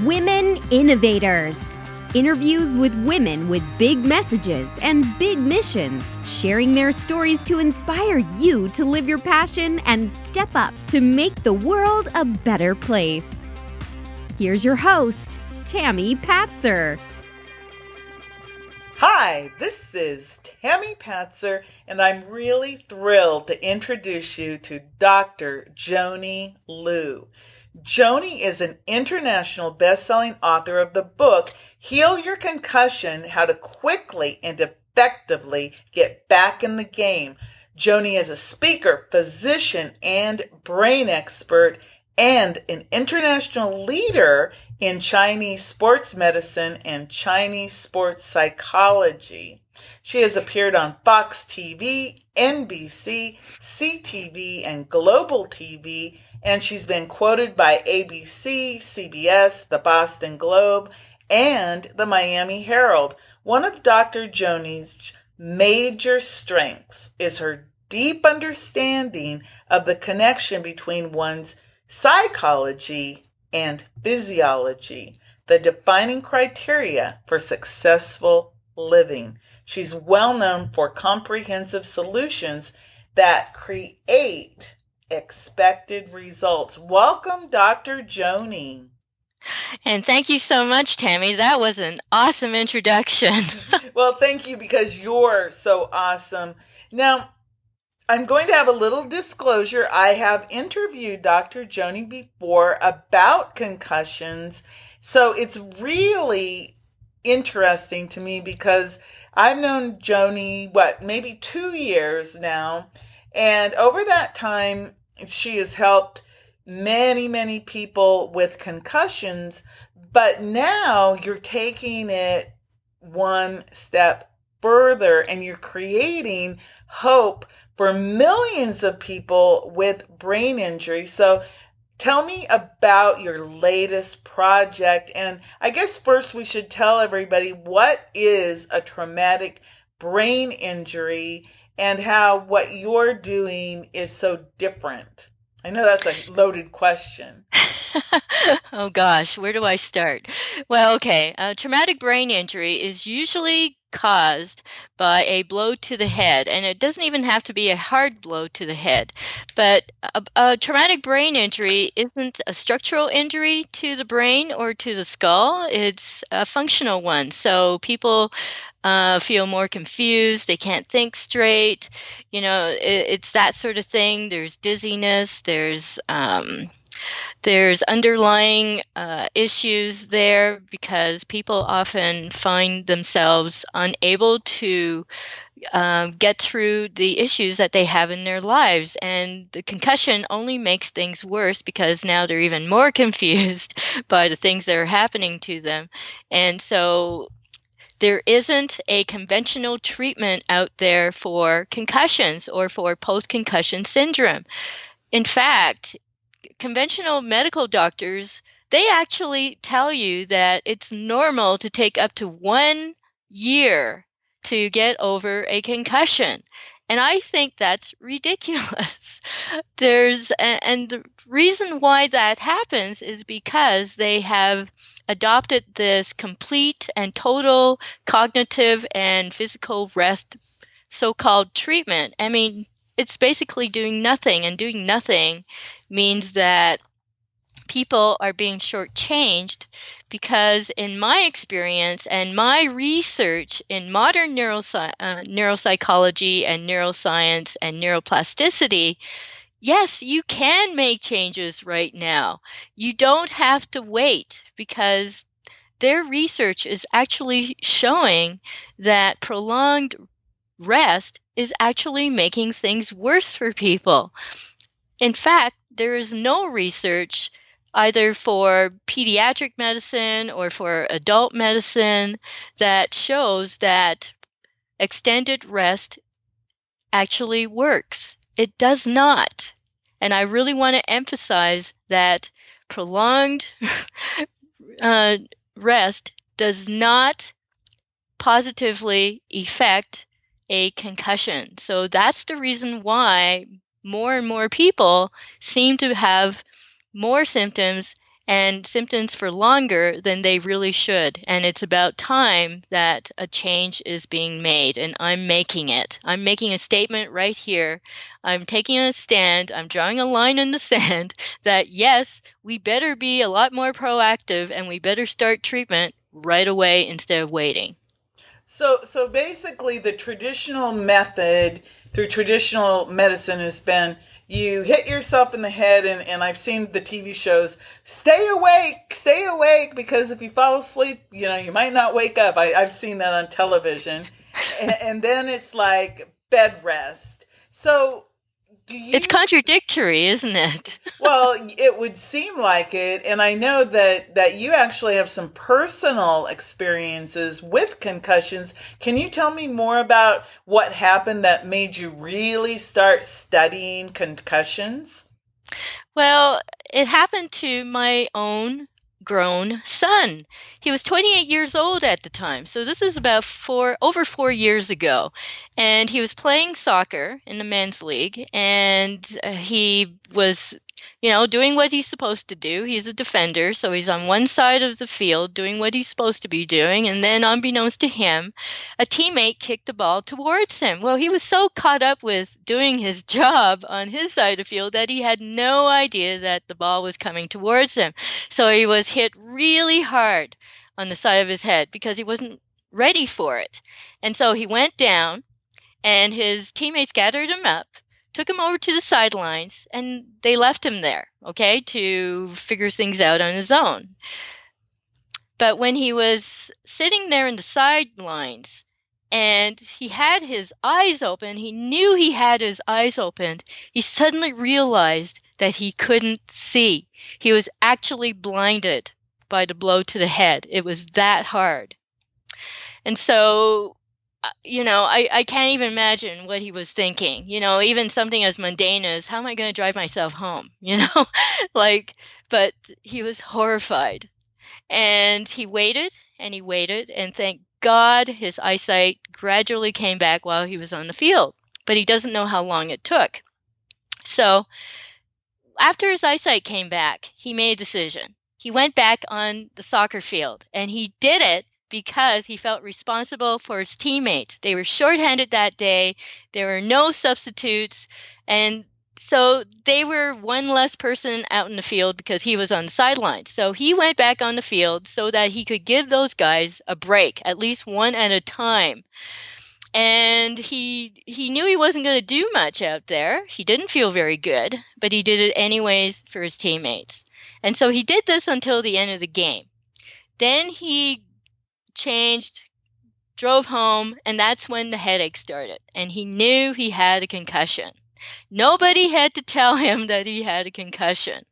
Women Innovators. Interviews with women with big messages and big missions, sharing their stories to inspire you to live your passion and step up to make the world a better place. Here's your host, Tammy Patzer. Hi, this is Tammy Patzer, and I'm really thrilled to introduce you to Dr. Joanny Liu. Joanny is an international best-selling author of the book, Heal Your Concussion, How to Quickly and Effectively Get Back in the Game. Joanny is a speaker, physician, and brain expert, and an international leader in Chinese sports medicine and Chinese sports psychology. She has appeared on Fox TV, NBC, CTV, and Global TV, and she's been quoted by ABC, CBS, the Boston Globe, and the Miami Herald. One of Dr. Joanny's major strengths is her deep understanding of the connection between one's psychology and physiology, the defining criteria for successful living. She's well known for comprehensive solutions that create expected results. Welcome, Dr. Joanny. And thank you so much, Tammy. That was an awesome introduction. Well, thank you because you're so awesome. Now, I'm going to have a little disclosure. I have interviewed Dr. Joanny before about concussions. So it's really interesting to me because I've known Joanny, maybe 2 years now. And over that time, she has helped many, many people with concussions. But now you're taking it one step further and you're creating hope for millions of people with brain injury. So tell me about your latest project. And I guess first we should tell everybody what is a traumatic brain injury and how what you're doing is so different. I know that's a loaded question. Oh gosh, where do I start? Well, okay, traumatic brain injury is usually caused by a blow to the head, and it doesn't even have to be a hard blow to the head. But a traumatic brain injury isn't a structural injury to the brain or to the skull, it's a functional one. So people feel more confused, they can't think straight, it's that sort of thing. There's dizziness, there's underlying issues there because people often find themselves unable to get through the issues that they have in their lives. And the concussion only makes things worse because now they're even more confused by the things that are happening to them. And so there isn't a conventional treatment out there for concussions or for post-concussion syndrome. In fact, conventional medical doctors, they actually tell you that it's normal to take up to 1 year to get over a concussion. And I think that's ridiculous. And the reason why that happens is because they have adopted this complete and total cognitive and physical rest so-called treatment. I mean, it's basically doing nothing, and doing nothing means that people are being shortchanged because in my experience and my research in modern neuropsychology and neuroscience and neuroplasticity, yes, you can make changes right now. You don't have to wait because their research is actually showing that prolonged rest is actually making things worse for people. In fact, there is no research either for pediatric medicine or for adult medicine that shows that extended rest actually works. It does not. And I really want to emphasize that prolonged rest does not positively affect a concussion. So that's the reason why more and more people seem to have more symptoms and symptoms for longer than they really should. And it's about time that a change is being made, and I'm making it. I'm making a statement right here. I'm taking a stand. I'm drawing a line in the sand that, yes, we better be a lot more proactive and we better start treatment right away instead of waiting. So basically, the traditional method through traditional medicine has been you hit yourself in the head, and I've seen the TV shows, stay awake, because if you fall asleep, you might not wake up. I've seen that on television. And then it's like bed rest. So do It's you contradictory, isn't it? Well, it would seem like it, and I know that you actually have some personal experiences with concussions. Can you tell me more about what happened that made you really start studying concussions? Well, it happened to my own grown son. He was 28 years old at the time. So this is about over 4 years ago. And he was playing soccer in the men's league, and he was, doing what he's supposed to do. He's a defender, so he's on one side of the field doing what he's supposed to be doing. And then unbeknownst to him, a teammate kicked the ball towards him. Well, he was so caught up with doing his job on his side of the field that he had no idea that the ball was coming towards him. So he was hit really hard on the side of his head because he wasn't ready for it. And so he went down, and his teammates gathered him up, took him over to the sidelines, and they left him there, okay, to figure things out on his own. But when he was sitting there in the sidelines and he had his eyes open, he knew he had his eyes opened, he suddenly realized that he couldn't see. He was actually blinded by the blow to the head. It was that hard. And so, I can't even imagine what he was thinking. Even something as mundane as, how am I going to drive myself home? But he was horrified. And he waited, and thank God his eyesight gradually came back while he was on the field. But he doesn't know how long it took. So after his eyesight came back, he made a decision. He went back on the soccer field, and he did it because he felt responsible for his teammates. They were shorthanded that day. There were no substitutes, and so they were one less person out in the field because he was on the sidelines. So he went back on the field so that he could give those guys a break, at least one at a time. And he knew he wasn't going to do much out there. He didn't feel very good, but he did it anyways for his teammates. And so he did this until the end of the game. Then he changed, drove home, and that's when the headache started. And he knew he had a concussion. Nobody had to tell him that he had a concussion.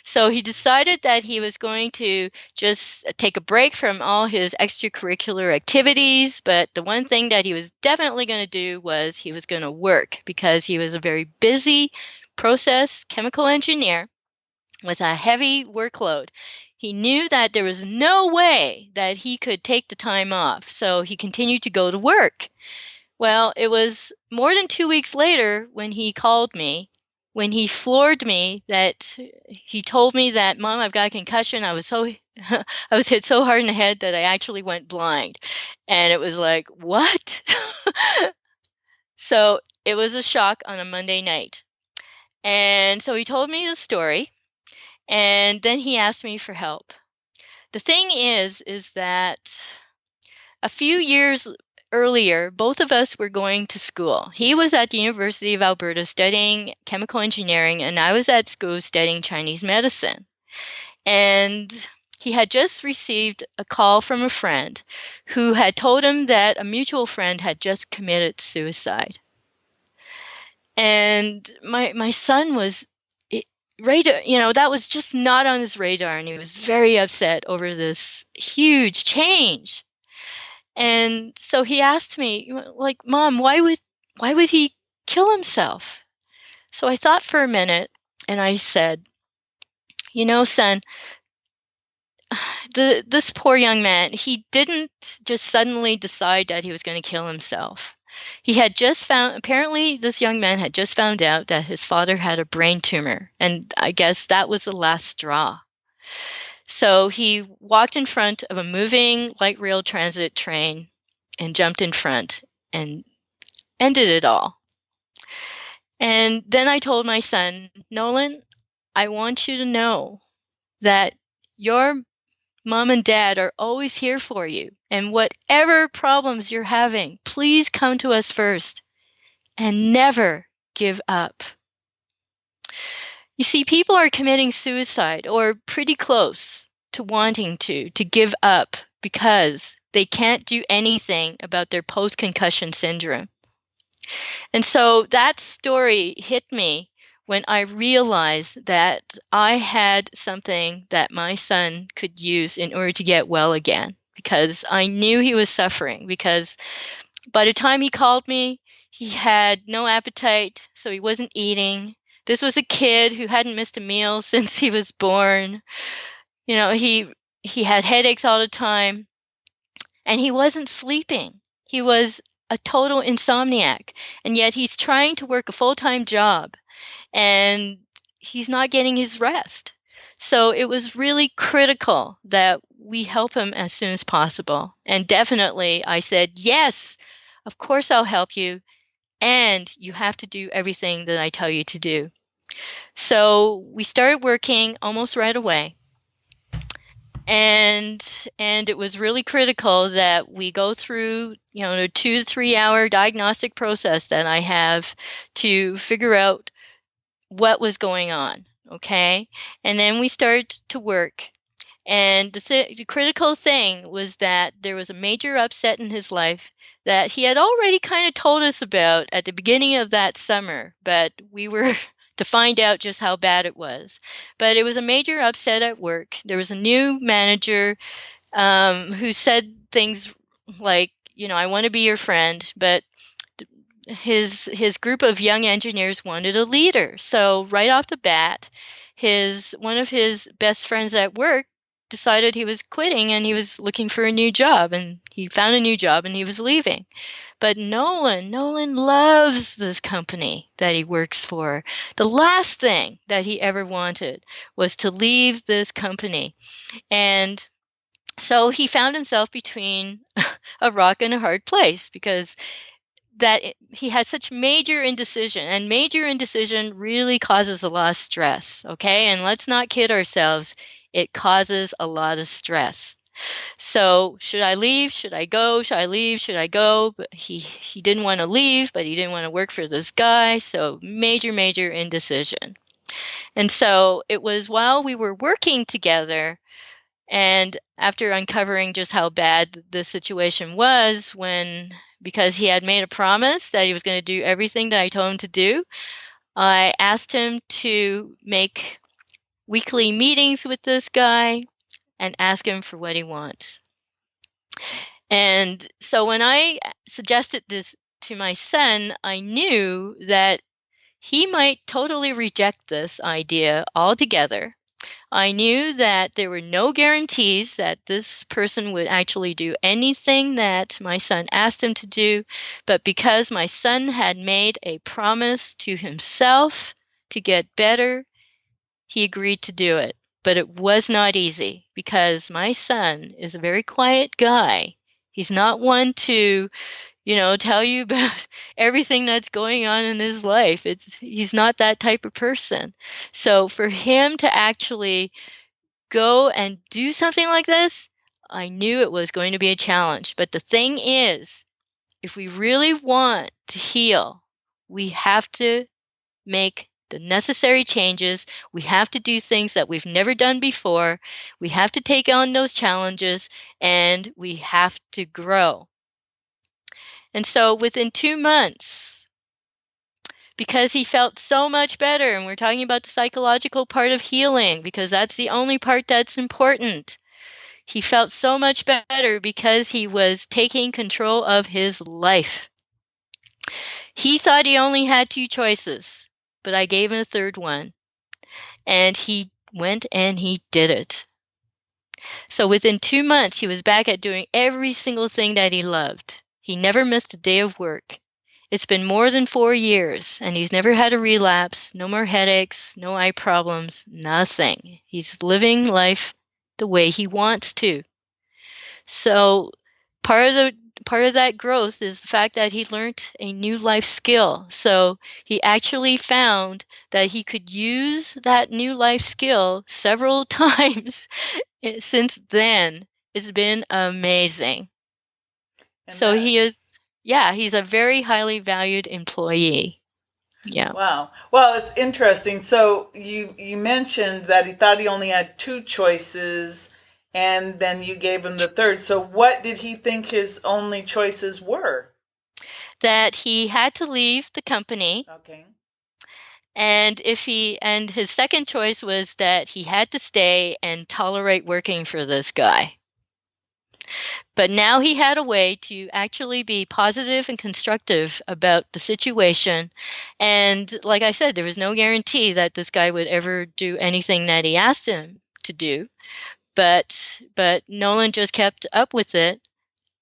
So he decided that he was going to just take a break from all his extracurricular activities. But the one thing that he was definitely going to do was he was going to work, because he was a very busy process chemical engineer with a heavy workload. He knew that there was no way that he could take the time off. So he continued to go to work. Well, it was more than 2 weeks later when he called me, when he floored me, that he told me that, Mom, I've got a concussion. I was hit so hard in the head that I actually went blind. And it was like, what? So it was a shock on a Monday night. And so he told me the story, and then he asked me for help. The thing is that a few years earlier, both of us were going to school. He was at the University of Alberta studying chemical engineering, and I was at school studying Chinese medicine. And he had just received a call from a friend who had told him that a mutual friend had just committed suicide. And my son was that was just not on his radar, and he was very upset over this huge change. And so he asked me, like, Mom, why would he kill himself? So I thought for a minute, and I said, son, this poor young man, he didn't just suddenly decide that he was going to kill himself. Apparently this young man had just found out that his father had a brain tumor, and I guess that was the last straw. So he walked in front of a moving light rail transit train and jumped in front and ended it all. And then I told my son, Nolan, I want you to know that your mom and dad are always here for you. And whatever problems you're having, please come to us first and never give up. You see, people are committing suicide or pretty close to wanting to give up because they can't do anything about their post-concussion syndrome. And so that story hit me when I realized that I had something that my son could use in order to get well again, because I knew he was suffering, because by the time he called me, he had no appetite, so he wasn't eating. This was a kid who hadn't missed a meal since he was born. You know, he had headaches all the time, and he wasn't sleeping. He was a total insomniac, and yet he's trying to work a full-time job, and he's not getting his rest. So it was really critical that we help him as soon as possible. And definitely I said, yes, of course I'll help you, and you have to do everything that I tell you to do. So we started working almost right away. And it was really critical that we go through, you know, a 2 to 3 hour diagnostic process that I have to figure out what was going on, okay? And then we started to work. And the critical thing was that there was a major upset in his life that he had already kind of told us about at the beginning of that summer, but we were to find out just how bad it was. But it was a major upset at work. There was a new manager who said things like, you know, I want to be your friend, but his group of young engineers wanted a leader. So right off the bat, one of his best friends at work decided he was quitting and he was looking for a new job, and he found a new job and he was leaving. But Nolan loves this company that he works for. The last thing that he ever wanted was to leave this company. And so he found himself between a rock and a hard place, because he has such major indecision, and major indecision really causes a lot of stress, okay? And let's not kid ourselves, it causes a lot of stress. So should I leave? Should I go? Should I leave? Should I go? But he didn't want to leave, but he didn't want to work for this guy. So major indecision. And so it was while we were working together, and after uncovering just how bad the situation was, because he had made a promise that he was going to do everything that I told him to do, I asked him to make weekly meetings with this guy and ask him for what he wants. And so when I suggested this to my son, I knew that he might totally reject this idea altogether. I knew that there were no guarantees that this person would actually do anything that my son asked him to do, but because my son had made a promise to himself to get better, he agreed to do it. But it was not easy, because my son is a very quiet guy. He's not one to, you know, tell you about everything that's going on in his life. He's not that type of person. So for him to actually go and do something like this, I knew it was going to be a challenge. But the thing is, if we really want to heal, we have to make the necessary changes. We have to do things that we've never done before. We have to take on those challenges, and we have to grow. And so within 2 months, because he felt so much better, and we're talking about the psychological part of healing, because that's the only part that's important. He felt so much better because he was taking control of his life. He thought he only had 2 choices, but I gave him a third one, and he went and he did it. So within 2 months, he was back at doing every single thing that he loved. He never missed a day of work. It's been more than 4 years, and he's never had a relapse, no more headaches, no eye problems, nothing. He's living life the way he wants to. So part of that growth is the fact that he learned a new life skill. So he actually found that he could use that new life skill several times since then. It's been amazing. And So that, he's a very highly valued employee. Yeah. wow. Well, it's interesting. So you mentioned that he thought he only had two choices, and then you gave him the third. So what did he think his only choices were? That he had to leave the company, Okay. and his second choice was that he had to stay and tolerate working for this guy. But now he had a way to actually be positive and constructive about the situation. And like I said, there was no guarantee that this guy would ever do anything that he asked him to do. But Nolan just kept up with it.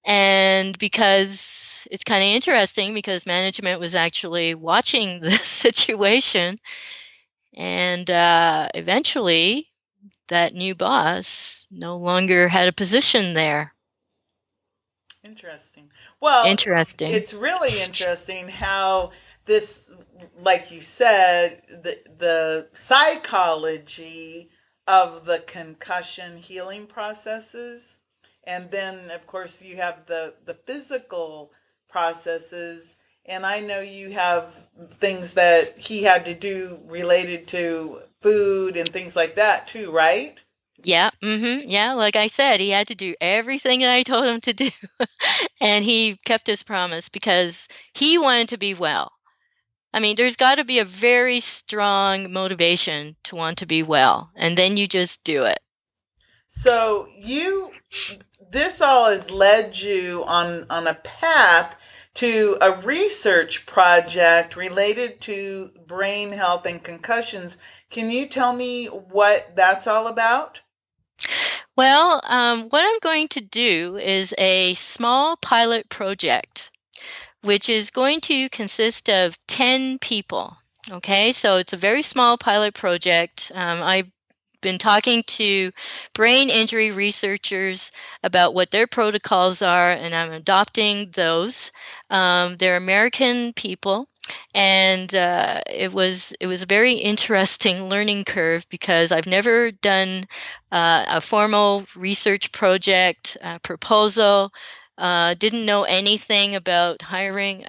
And because it's kind of interesting, because management was actually watching the situation, and eventually that new boss no longer had a position there. Interesting. Well, Interesting. it's really interesting how this, like you said, the psychology of the concussion healing processes, and then of course you have the physical processes. And I know you have things that he had to do related to food and things like that too, right? Yeah, yeah, like I said, he had to do everything that I told him to do. And he kept his promise because he wanted to be well. I mean, there's got to be a very strong motivation to want to be well, and then you just do it. So this all has led you on a path to a research project related to brain health and concussions. Can you tell me what that's all about? Well, what I'm going to do is a small pilot project, which is going to consist of 10 people. Okay, so it's a very small pilot project. I've been talking to brain injury researchers about what their protocols are, and I'm adopting those. They're American people, and it was a very interesting learning curve because I've never done a formal research project proposal. Didn't know anything about hiring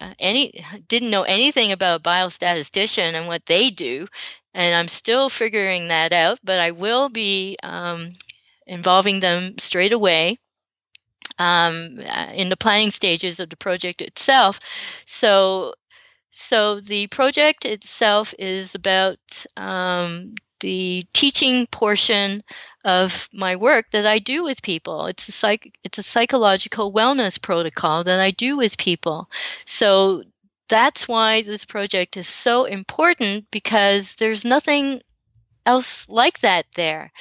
didn't know anything about biostatistician and what they do, and I'm still figuring that out, but I will be involving them straight away in the planning stages of the project itself. So the project itself is about the teaching portion of my work that I do with people. It's a psychological wellness protocol that I do with people. So that's why this project is so important, because there's nothing else like that there.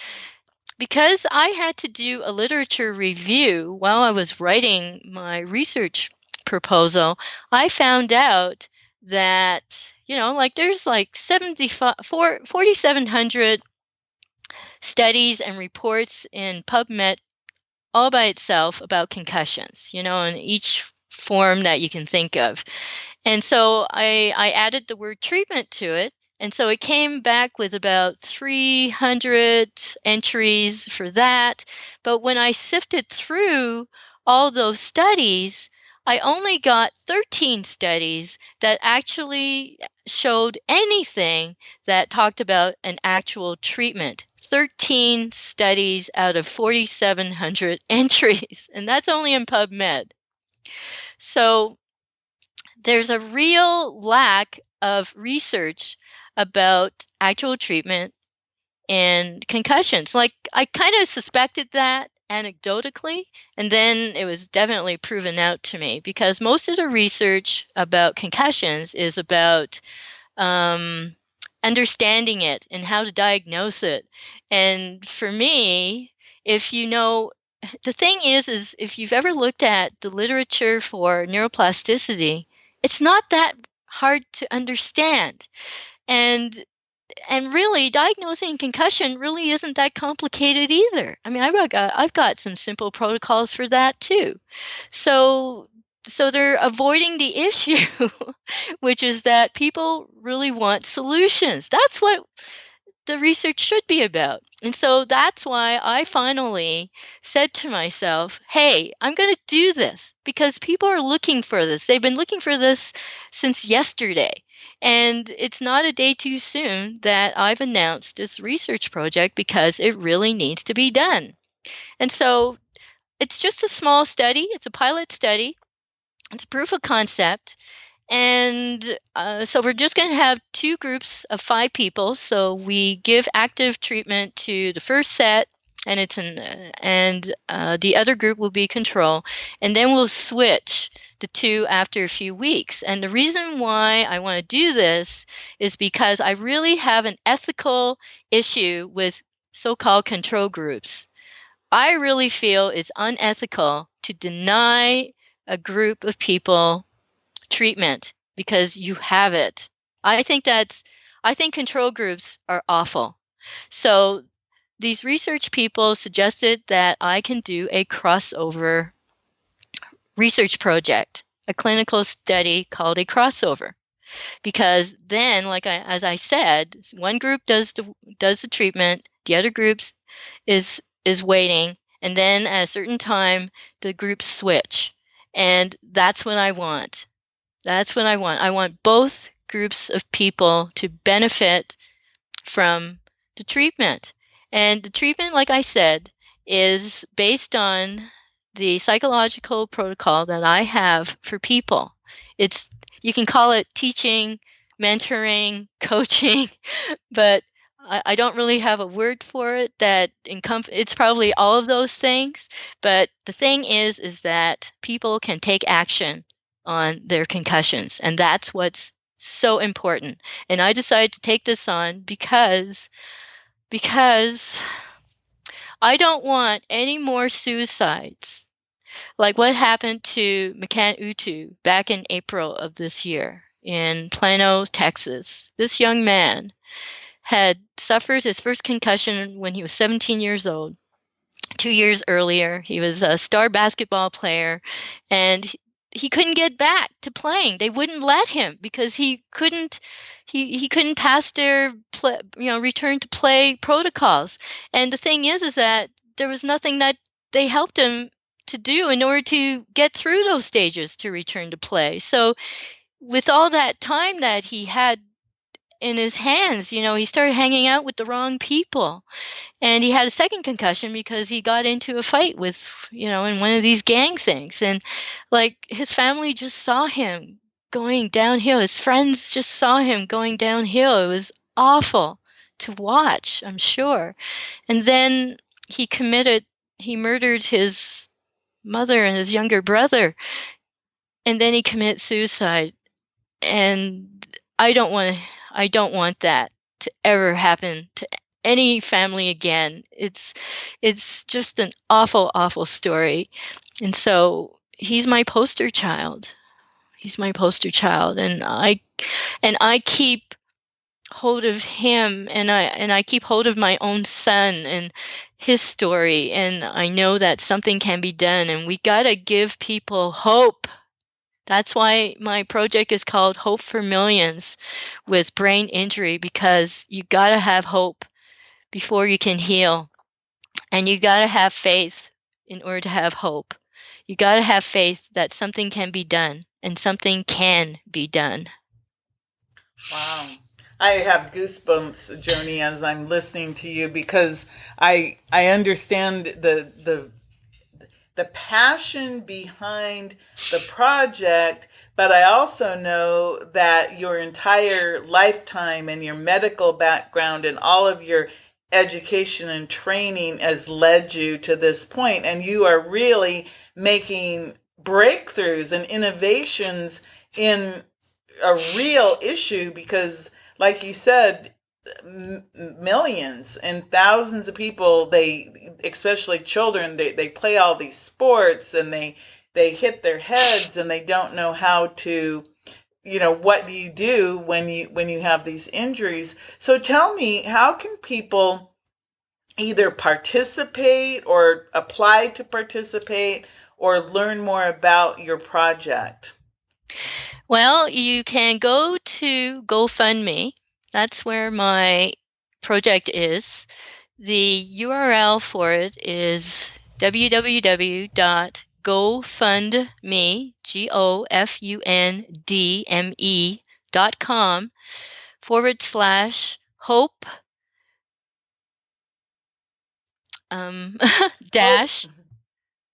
Because I had to do a literature review while I was writing my research proposal, I found out that, like there's like 4,700 studies and reports in PubMed all by itself about concussions, in each form that you can think of. And so I added the word treatment to it. And so it came back with about 300 entries for that. But when I sifted through all those studies, I only got 13 studies that actually showed anything that talked about an actual treatment. 13 studies out of 4,700 entries, and that's only in PubMed. So there's a real lack of research about actual treatment and concussions. Like, I kind of suspected that anecdotally, and then it was definitely proven out to me, because most of the research about concussions is about understanding it and how to diagnose it. And for me, the thing is if you've ever looked at the literature for neuroplasticity, It's not that hard to understand. And really, diagnosing concussion really isn't that complicated either. I mean, I've got some simple protocols for that too. So they're avoiding the issue, which is that people really want solutions. That's what the research should be about. And so that's why I finally said to myself, hey, I'm going to do this because people are looking for this. They've been looking for this since yesterday. And it's not a day too soon that I've announced this research project because it really needs to be done. And so it's just a small study. It's a pilot study. It's proof of concept. And so we're just going to have 2 groups of 5 people. So we give active treatment to the first set, and the other group will be control. And then we'll switch the 2 after a few weeks. And the reason why I want to do this is because I really have an ethical issue with so-called control groups. I really feel it's unethical to deny a group of people treatment because you have it. I think control groups are awful. So these research people suggested that I can do a crossover research project, a clinical study called a crossover. Because then, as I said, one group does the treatment, the other group is waiting, and then at a certain time the groups switch. And that's what I want. That's what I want. I want both groups of people to benefit from the treatment. And the treatment, like I said, is based on the psychological protocol that I have for people. You can call it teaching, mentoring, coaching, but I don't really have a word for it that it's probably all of those things. But the thing is that people can take action on their concussions, and that's what's so important. And I decided to take this on because I don't want any more suicides like what happened to McCann Utu back in April of this year in Plano, Texas. This young man had suffered his first concussion when he was 17 years old. 2 years earlier, he was a star basketball player, and he couldn't get back to playing. They wouldn't let him because he couldn't pass their return to play protocols. And the thing is that there was nothing that they helped him to do in order to get through those stages to return to play. So with all that time that he had in his hands, he started hanging out with the wrong people. And he had a second concussion because he got into a fight with, in one of these gang things. And his family just saw him going downhill. His friends just saw him going downhill. It was awful to watch, I'm sure. And then he murdered his mother and his younger brother. And then he committed suicide. And I don't want that to ever happen to any family again. It's just an awful, awful story. And so he's my poster child. And I keep hold of him, and I keep hold of my own son and his story, and I know that something can be done, and we got to give people hope. That's why my project is called Hope for Millions with Brain Injury, because you got to have hope before you can heal. And you got to have faith in order to have hope. You got to have faith that something can be done, and something can be done. Wow. I have goosebumps, Joanny, as I'm listening to you, because I understand the passion behind the project, but I also know that your entire lifetime and your medical background and all of your education and training has led you to this point, and you are really making breakthroughs and innovations in a real issue because, like you said, millions and thousands of people, especially children, they play all these sports and they hit their heads and they don't know how to what do you do when you have these injuries? So tell me, how can people either participate or apply to participate or learn more about your project? Well, you can go to GoFundMe. That's where my project is. The URL for it is www.gofundme, GoFundme.com/hope dash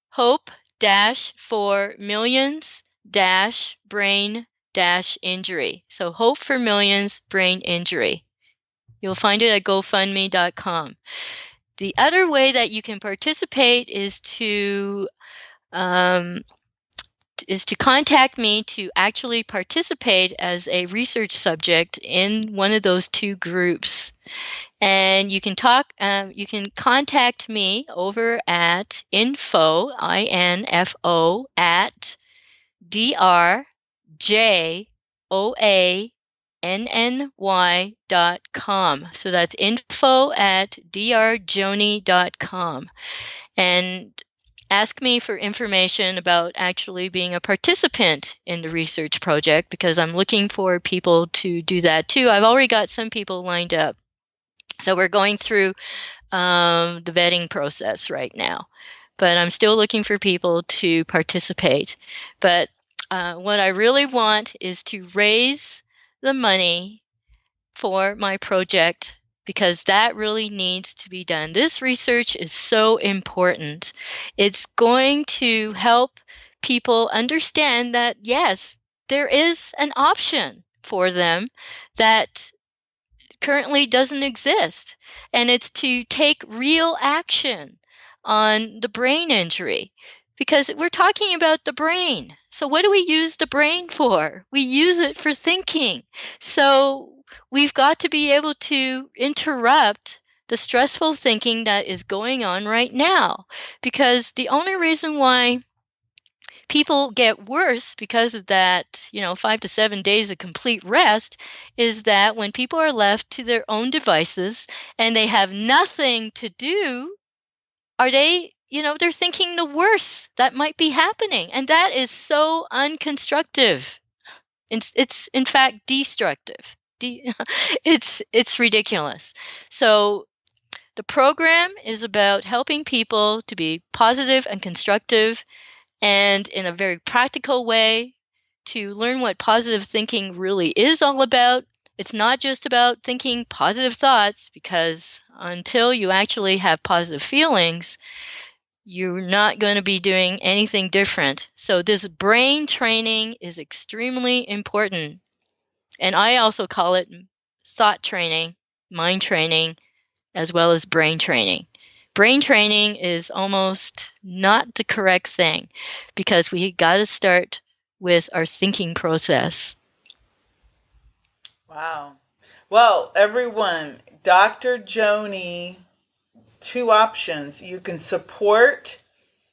hope dash for millions dash brain dash injury. So hope for millions brain injury. You'll find it at gofundme.com. The other way that you can participate is to contact me to actually participate as a research subject in one of those two groups. And you can contact me over at info, I-N-F-O, at drjoanny.com. So that's info at drjoanny.com. And ask me for information about actually being a participant in the research project, because I'm looking for people to do that too. I've already got some people lined up. So we're going through the vetting process right now, but I'm still looking for people to participate. But what I really want is to raise the money for my project, because that really needs to be done. This research is so important. It's going to help people understand that, yes, there is an option for them that currently doesn't exist, and it's to take real action on the brain injury, because we're talking about the brain. So what do we use the brain for? We use it for thinking. So we've got to be able to interrupt the stressful thinking that is going on right now, because the only reason why people get worse because of that, 5 to 7 days of complete rest, is that when people are left to their own devices and they have nothing to do, they're thinking the worst that might be happening. And that is so unconstructive. It's in fact destructive. It's ridiculous. So the program is about helping people to be positive and constructive, and in a very practical way, to learn what positive thinking really is all about. It's not just about thinking positive thoughts, because until you actually have positive feelings, you're not going to be doing anything different. So this brain training is extremely important. And I also call it thought training, mind training, as well as brain training. Brain training is almost not the correct thing, because we got to start with our thinking process. Wow. Well, everyone, Dr. Joanny, two options. You can support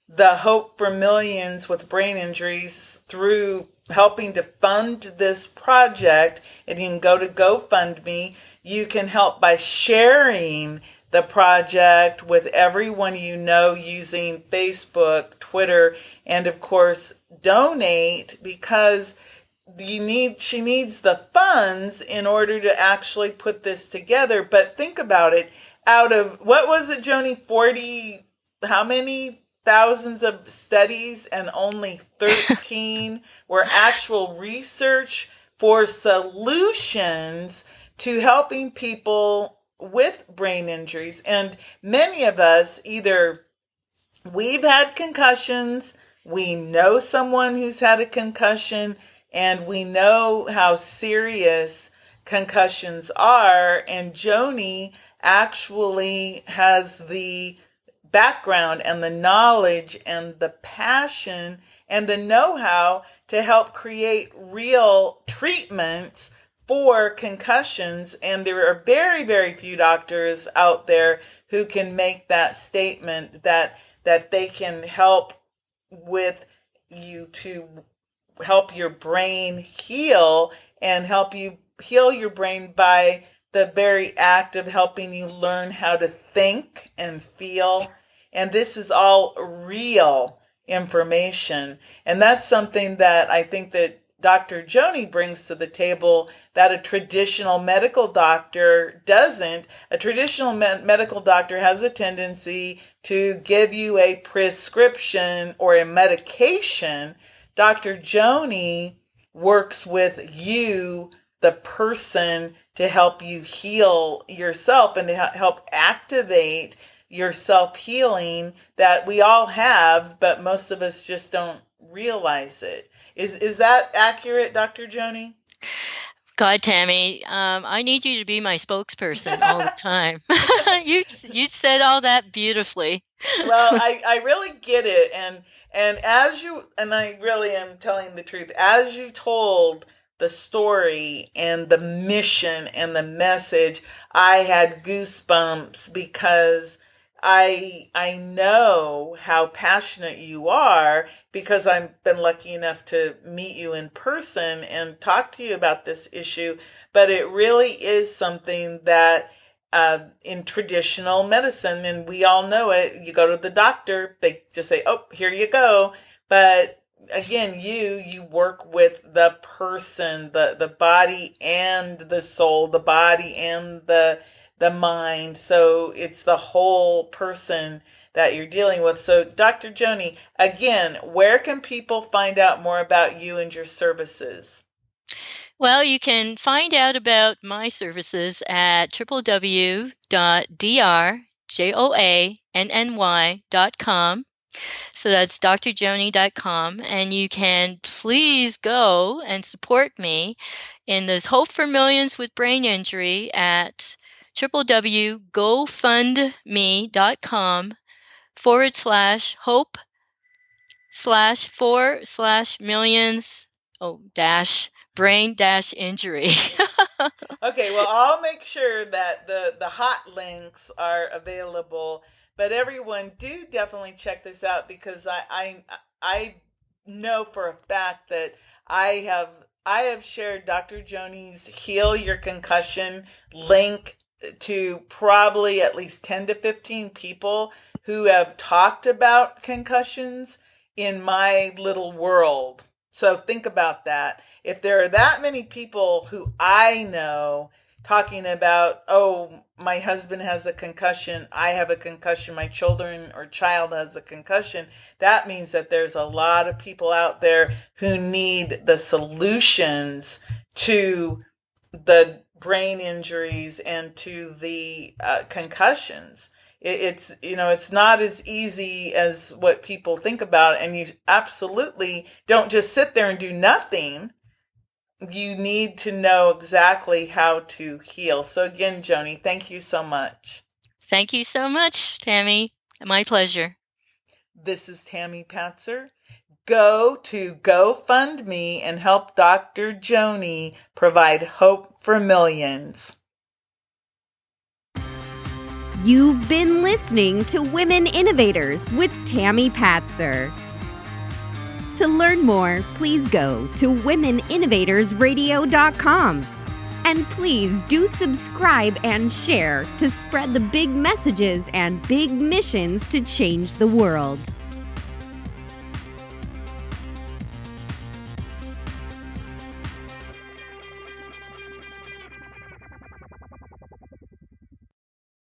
the Hope for Millions with Brain Injuries through helping to fund this project, and you can go to GoFundMe. You can help by sharing the project with everyone you know using Facebook, Twitter, and of course donate, because she needs the funds in order to actually put this together. But think about it. Out of, what was it, Joanny, 40, how many thousands of studies, and only 13 were actual research for solutions to helping people with brain injuries. And many of us, either we've had concussions, we know someone who's had a concussion, and we know how serious concussions are. And Joanny actually has the background and the knowledge and the passion and the know-how to help create real treatments for concussions. And there are very, very few doctors out there who can make that statement that they can help with you to help your brain heal and help you heal your brain by the very act of helping you learn how to think and feel. And this is all real information. And that's something that I think that Dr. Joanny brings to the table that a traditional medical doctor doesn't. A traditional medical doctor has a tendency to give you a prescription or a medication. Dr. Joanny works with you, the person, to help you heal yourself and to help activate your self-healing that we all have, but most of us just don't realize it. Is that accurate, Dr. Joanny? God, Tammy, I need you to be my spokesperson all the time. You said all that beautifully. Well, I really get it, and as you, and I really am telling the truth, as you told the story and the mission and the message, I had goosebumps because I know how passionate you are, because I've been lucky enough to meet you in person and talk to you about this issue. But it really is something that in traditional medicine, and we all know it, you go to the doctor, they just say, oh, here you go. But again, you work with the person, the body and the soul, the body and the mind. So it's the whole person that you're dealing with. So Dr. Joanny, again, where can people find out more about you and your services? Well, you can find out about my services at www.drjoanny.com. So that's drjoanny.com. And you can please go and support me in this Hope for Millions with Brain Injury at www.gofundme.com/hope/4/millions brain-injury. Okay, well, I'll make sure that the hot links are available. But everyone, do definitely check this out, because I know for a fact that I have shared Dr. Joanny's Heal Your Concussion link to probably at least 10 to 15 people who have talked about concussions in my little world. So think about that. If there are that many people who I know talking about, oh, my husband has a concussion, I have a concussion, my children or child has a concussion, that means that there's a lot of people out there who need the solutions to the brain injuries and to the concussions. It's not as easy as what people think about, and you absolutely don't just sit there and do nothing. You need to know exactly how to heal. So again, Joanny, thank you so much. Thank you so much, Tammy. My pleasure. This is Tammy Patzer. Go to GoFundMe and help Dr. Joanny provide hope for millions. You've been listening to Women Innovators with Tammy Patzer. To learn more, please go to womeninnovatorsradio.com. And please do subscribe and share to spread the big messages and big missions to change the world.